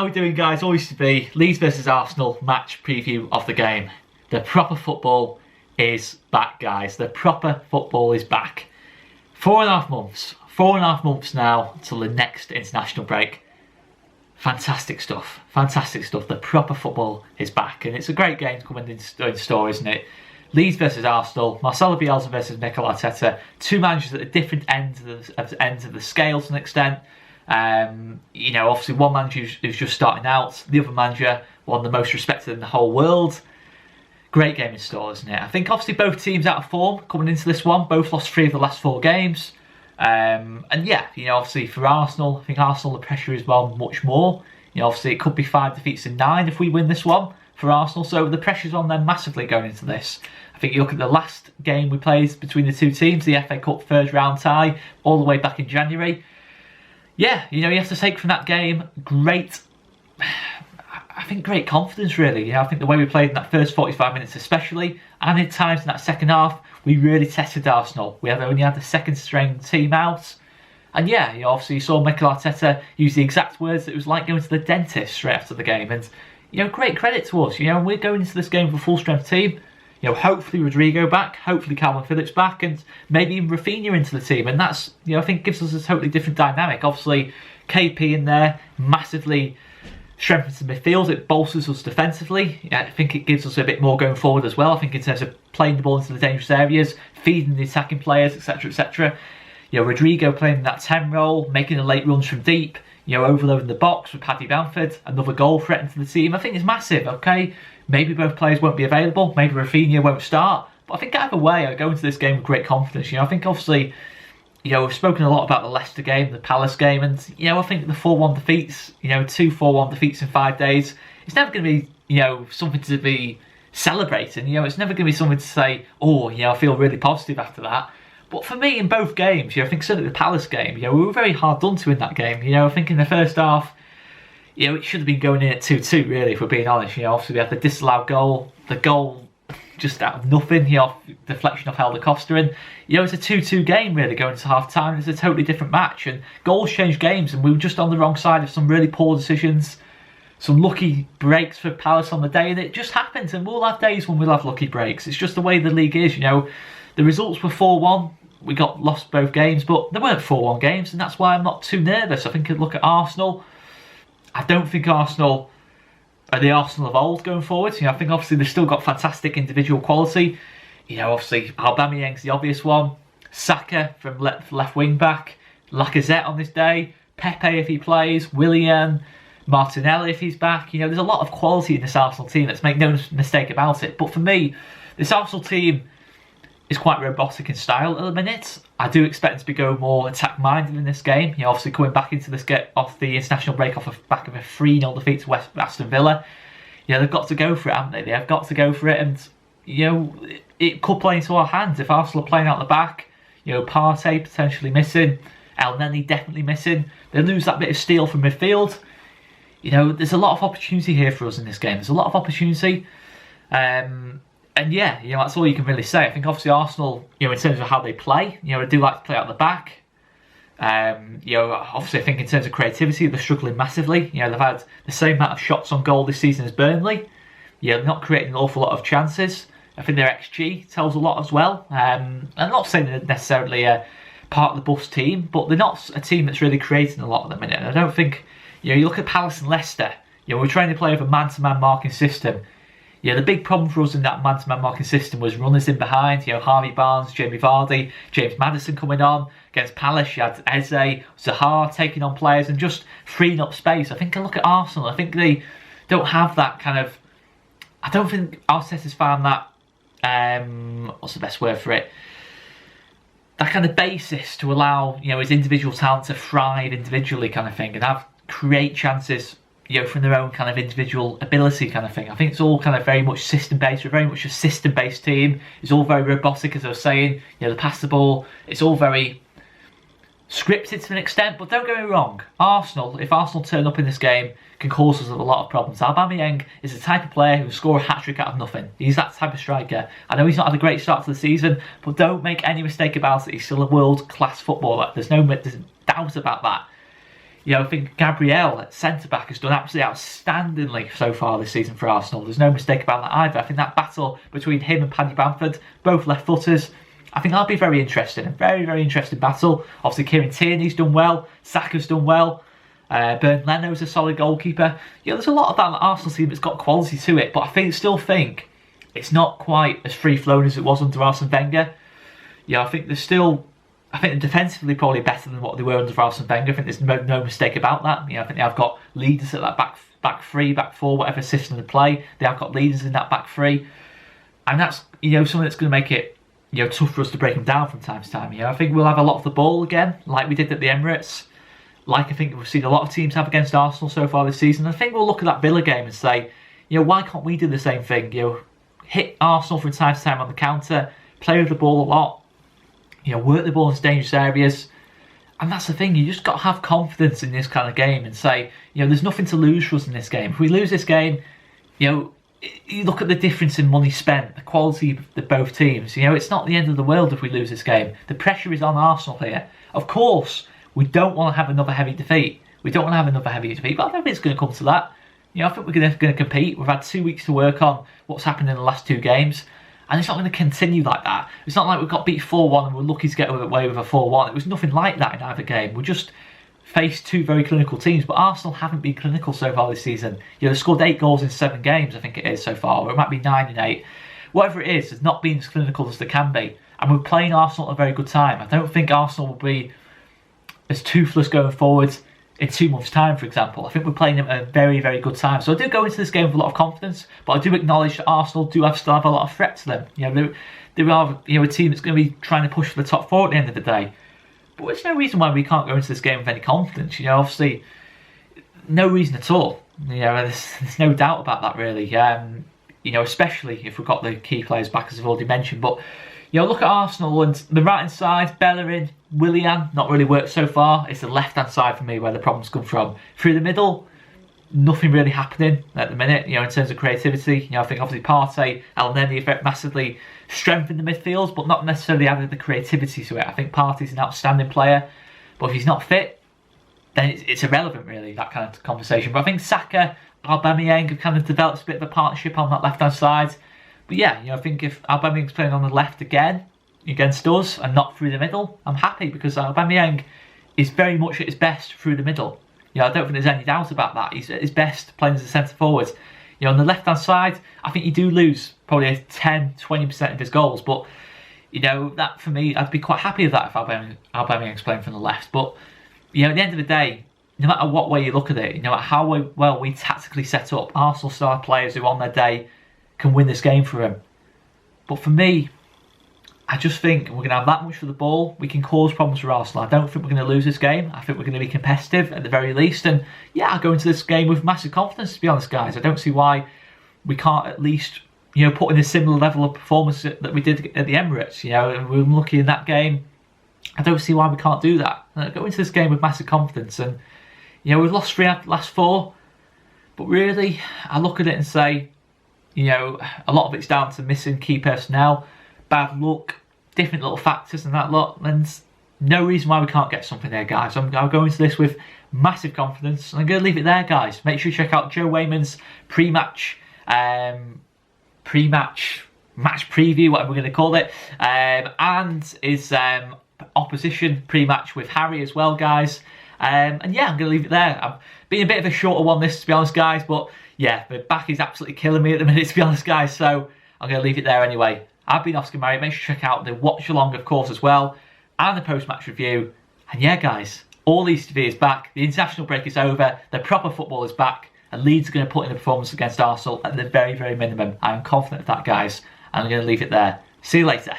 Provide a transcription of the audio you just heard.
How are we doing, guys? Always to be Leeds versus Arsenal match preview of the game. The proper football is back, guys. The proper football is back. 4.5 months. 4.5 months now till the next international break. Fantastic stuff. Fantastic stuff. The proper football is back, and it's a great game coming in store, isn't it? Leeds versus Arsenal, Marcelo Bielsa versus Mikel Arteta. Two managers at different ends of the scale to an extent. Obviously one manager who's just starting out, the other manager, one of the most respected in the whole world. Great game in store, isn't it? I think obviously both teams out of form coming into this one. Both lost 3 of the last 4 games. Obviously for Arsenal, I think Arsenal, the pressure is much more. Obviously it could be 5 defeats in 9 if we win this one for Arsenal. So the pressure's on them massively going into this. I think you look at the last game we played between the two teams, the FA Cup third round tie, all the way back in January. Yeah, you have to take from that game great confidence, really. I think the way we played in that first 45 minutes especially, and at times in that second half, we really tested Arsenal. We only had the second string team out. And obviously you saw Mikel Arteta use the exact words that it was like going to the dentist straight after the game. And, great credit to us. We're going into this game with a full strength team. Hopefully Rodrigo back, hopefully Calvin Phillips back, and maybe even Rafinha into the team. And that's, I think gives us a totally different dynamic. Obviously, KP in there massively strengthens the midfield. It bolsters us defensively. I think it gives us a bit more going forward as well. I think in terms of playing the ball into the dangerous areas, feeding the attacking players, etc., etc. Rodrigo playing in that 10 role, making the late runs from deep, overloading the box with Paddy Bamford, another goal threat into the team. I think it's massive, okay? Maybe both players won't be available, maybe Rafinha won't start, but I think either way I go into this game with great confidence. I think obviously, we've spoken a lot about the Leicester game, the Palace game, and I think the 4-1 defeats, 2 4-1 defeats in 5 days, it's never going to be, something to be celebrating. It's never going to be something to say, oh, I feel really positive after that. But for me, in both games, I think certainly the Palace game, we were very hard done to in that game. I think in the first half, it should have been going in at 2-2, really, if we're being honest. Obviously we had the disallowed goal, the goal just out of nothing, deflection off Helder Costa, and it's a 2-2 game really going into half time. It's a totally different match, and goals change games, and we were just on the wrong side of some really poor decisions, some lucky breaks for Palace on the day, and it just happens. And we'll have days when we'll have lucky breaks. It's just the way the league is. The results were 4-1. We got lost both games, but they weren't 4-1 games, and that's why I'm not too nervous. I think I'd look at Arsenal. I don't think Arsenal are the Arsenal of old going forward. I think obviously they've still got fantastic individual quality. Obviously Aubameyang's the obvious one. Saka from left wing back. Lacazette on this day. Pepe if he plays. Willian. Martinelli if he's back. There's a lot of quality in this Arsenal team. Let's make no mistake about it. But for me, this Arsenal team is quite robotic in style at the minute. I do expect them to be going more attack-minded in this game. Obviously coming back into this off the international break off the back of a 3-0 defeat to Aston Villa. They've got to go for it, haven't they? They have got to go for it, and it could play into our hands if Arsenal are playing out the back. Partey potentially missing, El Neni definitely missing. They lose that bit of steel from midfield. There's a lot of opportunity here for us in this game. There's a lot of opportunity. That's all you can really say. I think obviously Arsenal, in terms of how they play, they do like to play out the back. Obviously I think in terms of creativity, they're struggling massively. They've had the same amount of shots on goal this season as Burnley. They're not creating an awful lot of chances. I think their XG tells a lot as well. I'm not saying they're necessarily a part of the bus team, but they're not a team that's really creating a lot at the minute. And I don't think, you look at Palace and Leicester, we're trying to play with a man-to-man marking system. The big problem for us in that man-to-man marking system was runners in behind. Harvey Barnes, Jamie Vardy, James Maddison coming on. Against Palace, you had Eze, Zaha taking on players and just freeing up space. I think I look at Arsenal, I think they don't have that kind of... I don't think Arteta's found that... what's the best word for it? That kind of basis to allow, his individual talent to thrive individually kind of thing and create chances from their own kind of individual ability kind of thing. I think it's all kind of very much system-based. We're very much a system-based team. It's all very robotic, as I was saying. They pass the ball. It's all very scripted to an extent, but don't get me wrong. If Arsenal turn up in this game, can cause us a lot of problems. Aubameyang is the type of player who will score a hat-trick out of nothing. He's that type of striker. I know he's not had a great start to the season, but don't make any mistake about it. He's still a world-class footballer. There's no doubt about that. I think Gabriel at centre-back has done absolutely outstandingly so far this season for Arsenal. There's no mistake about that either. I think that battle between him and Paddy Bamford, both left-footers, I think that'll be very interesting. A very, very interesting battle. Obviously, Kieran Tierney's done well. Saka's done well. Bernd Leno's a solid goalkeeper. There's a lot of that Arsenal team that's got quality to it, but I still think it's not quite as free-flowing as it was under Arsene Wenger. I think they're defensively probably better than what they were under Arsene Wenger. I think there's no mistake about that. I think they have got leaders at that back three, back four, whatever system they play. They have got leaders in that back three, and that's something that's going to make it tough for us to break them down from time to time. I think we'll have a lot of the ball again, like we did at the Emirates, like I think we've seen a lot of teams have against Arsenal so far this season. I think we'll look at that Villa game and say, why can't we do the same thing? Hit Arsenal from time to time on the counter, play with the ball a lot, work the ball in dangerous areas. And that's the thing, you just got to have confidence in this kind of game and say, there's nothing to lose for us in this game. If we lose this game, you look at the difference in money spent, the quality of both teams. It's not the end of the world if we lose this game. The pressure is on Arsenal here. Of course, we don't want to have another heavy defeat. But I don't think it's going to come to that. I think we're going to compete. We've had 2 weeks to work on what's happened in the last 2 games. And it's not going to continue like that. It's not like we got beat 4-1 and we're lucky to get away with a 4-1. It was nothing like that in either game. We just faced 2 very clinical teams, but Arsenal haven't been clinical so far this season. They've scored 8 goals in 7 games, I think it is so far, or it might be 9 in 8. Whatever it is, it's not been as clinical as they can be. And we're playing Arsenal at a very good time. I don't think Arsenal will be as toothless going forward in 2 months' time, for example. I think we're playing them at a very, very good time. So I do go into this game with a lot of confidence, but I do acknowledge that Arsenal still have a lot of threat to them. They are a team that's going to be trying to push for the top 4 at the end of the day. But there's no reason why we can't go into this game with any confidence. Obviously, no reason at all. There's no doubt about that, really. Especially if we've got the key players back, as I've already mentioned. But look at Arsenal and the right hand side, Bellerin, Willian, not really worked so far. It's the left hand side for me where the problems come from. Through the middle, nothing really happening at the minute, in terms of creativity. I think obviously Partey, El Neni have massively strengthened the midfield, but not necessarily added the creativity to it. I think Partey's an outstanding player, but if he's not fit, then it's irrelevant really, that kind of conversation. But I think Saka, Aubameyang have kind of developed a bit of a partnership on that left hand side. But I think if Aubameyang's playing on the left again against us and not through the middle, I'm happy because Aubameyang is very much at his best through the middle. I don't think there's any doubt about that. He's at his best playing as a centre forward. On the left hand side, I think you do lose probably 10-20% of his goals, but that for me, I'd be quite happy with that if Aubameyang's playing from the left. But at the end of the day, no matter what way you look at it, no matter how well we tactically set up, Arsenal star players who on their day can win this game for him. But for me, I just think we're going to have that much for the ball. We can cause problems for Arsenal. I don't think we're going to lose this game. I think we're going to be competitive at the very least. And I go into this game with massive confidence, to be honest, guys. I don't see why we can't at least, put in a similar level of performance that we did at the Emirates. We were lucky in that game. I don't see why we can't do that. I go into this game with massive confidence. And, we've lost 3 out of the last 4. But really, I look at it and say, a lot of it's down to missing key personnel, bad luck, different little factors and that lot, and no reason why we can't get something there, guys. I'm going into this with massive confidence, and I'm going to leave it there, guys. Make sure you check out Joe Wayman's pre-match match preview, whatever we're going to call it, and his opposition pre-match with Harry as well, guys. And I'm going to leave it there. I'm being a bit of a shorter one, this, to be honest, guys, but my back is absolutely killing me at the minute, to be honest, guys, so I'm going to leave it there anyway. I've been Oscar Marriott. Make sure you check out the watch along, of course, as well, and the post-match review. And guys, all Leeds TV is back. The international break is over. The proper football is back, and Leeds are going to put in a performance against Arsenal at the very, very minimum. I'm confident of that, guys. And I'm going to leave it there. See you later.